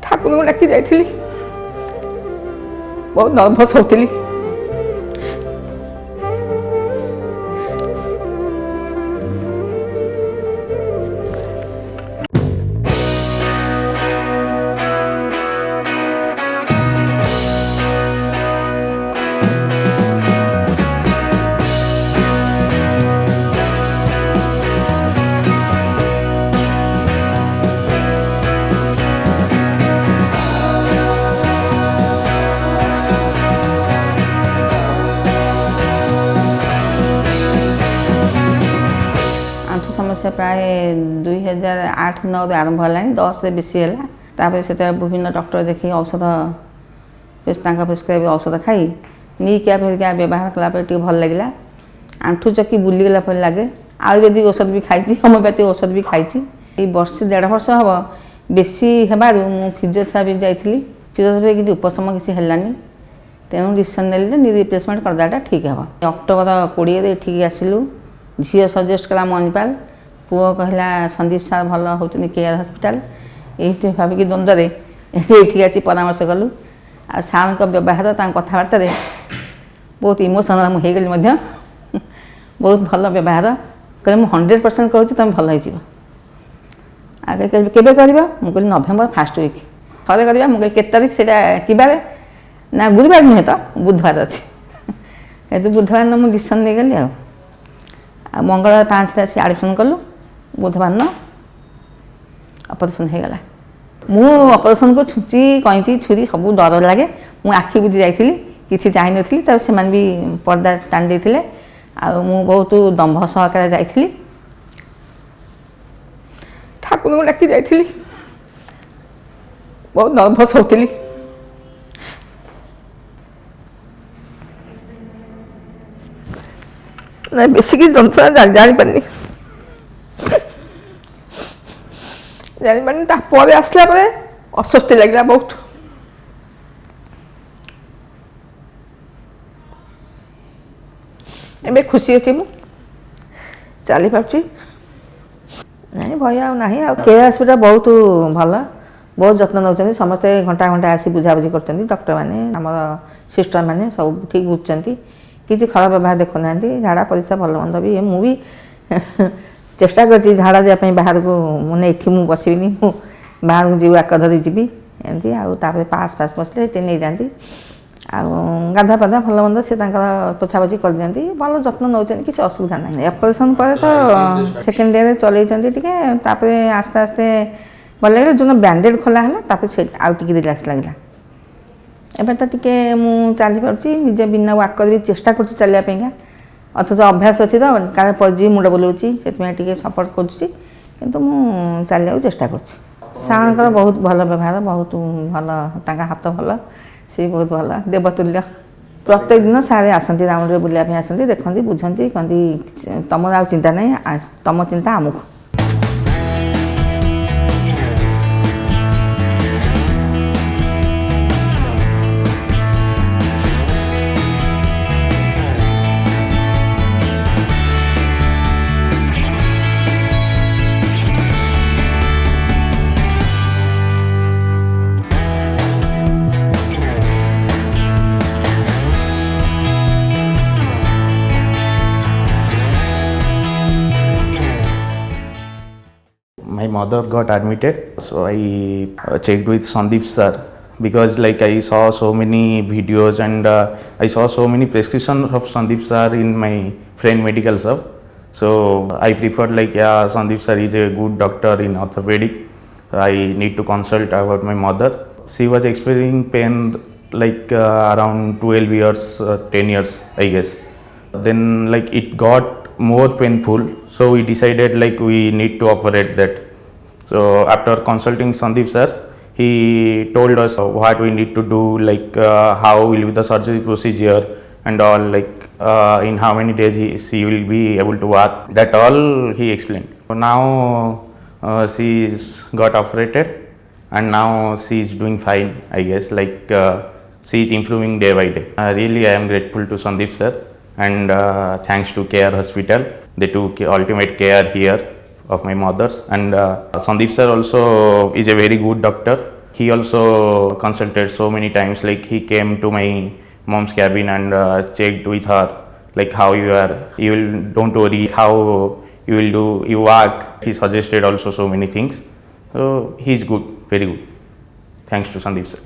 ठाकुर को डाकी जाइली बहुत नर्भस होती। समस्या प्राय 2008-9 आरंभ है 10 बेसी है से विभिन्न डॉक्टर देखी औषध प्रिस्क्राइब औषध खाई नी क्या फिर क्या व्यवहार कलापर भल लगे आंठू चकी बुलीगला लगे आयुर्वेदिक औषध भी खाई होमियोपैथिक औषध भी खाई वर्षे 1.5 वर्ष हम बेसी है फिजियोथेरापी जाइली फिजियोथेरापी कि उपशम किसी है तेणु डिसीजन नेली नी रिप्लेसमेंट करदेटा ठीक हे। अक्टोबर 20 ये आसिलु झील सजेस्ट कला मणिपाल पुओ कहला संदीप सार भल होती केयर हॉस्पिटल ये भाविकी द्वंद्व ये आसी परामर्श कलु आ सार व्यवहार कथबार्ता बहुत इमोशनल मुझे बहुत भल व्यवहार कहले 100% कहूँ तुम भल हो आगे केवे कर मुझे नवेम्बर 1st वीक थे कर मुझे के तारीख से कि ना गुरुवार नुहे तो बुधवार अच्छे तो बुधवार न मुझे डिसीजन नहीं गली आ मंगलवार 5 आसी एडमिशन कलु बुधवार न ऑपरेशन हो गला। मु ऑपरेशन को छुची कैंची छुरी सब डर लगे मु आखि बुझी जाइली किसी जाई नथली तब से भी पर्दा टाणी देथिले आ मु बहुत दंभ सहकार जाइली ठाकुर को डाकी जाइली बहुत नर्भस होती। नहीं बेसिक जंत्रणा जानी जानी आसला अस्वस्थ लगे बहुत ए खुशी अच्छी चली पार्टी नहीं भय ना केयर हॉस्पिटल बहुत भल बहुत जत्न नौ समस्ते घंटा घंटा आसी बुझाबुझी कर डॉक्टर मैंने आम सिस्टर मैंने सब ठीक बुझुंट किसी खराब व्यवहार देखु ना झाड़ा परिस्रा भल मंद भी मुझे चेष्टा कर झाड़ा जावाई बाहर को मैंने ये बसबिनी बाहर को जी आक धरी जी एमती आउे पास फास बसले ये नहीं जाती गाधा पाधा भल मंद सी पोछापोछी कर दिखती भल जत्न नौ किसी असुविधा ना ऑपरेशन पर तो सेकेंड डे टे आस्ते आस्ते भल लगे जो बैंडेड खोला है से आउ टे रिलैक्स लगे एबे तो टिके मु चली पार्टी निजे बिना वाक भी चेष्टा कर चलिया अथच अभ्यास अच्छी तो कारण पजी मुंड बुलाऊँगी से सपोर्ट करूँ मु चलिया चेष्टा कर सार बहुत भल व्यवहार बहुत भल हाथ भल सी बहुत भल देवतुल्य प्रत्येक दिन सारे आसती राउंड बुलापी आसती देखती बुझती कहती तुम आ चिंता नहीं तुम चिंता आमको। My mother got admitted, so I checked with Sandeep sir because like I saw so many videos and I saw so many prescriptions of Sandeep sir in my friend medical shop. So I preferred Sandeep sir is a good doctor in orthopedic. I need to consult about my mother. She was experiencing pain around 12 years, 10 years I guess. Then it got more painful, so we decided we need to operate that. So after consulting Sandeep sir, he told us what we need to do, how will be the surgery procedure and all, in how many days she will be able to work. That all he explained. So now she's got operated and now she's doing fine, I guess. She's improving day by day. Really, I am grateful to Sandeep sir and thanks to Care Hospital. They took ultimate care here of my mother's, and Sandeep sir also is a very good doctor. He also consulted so many times, like he came to my mom's cabin and checked with her, like how you are, you will, don't worry, how you will do, you walk. He suggested also so many things. So he's good, very good. Thanks to Sandeep sir.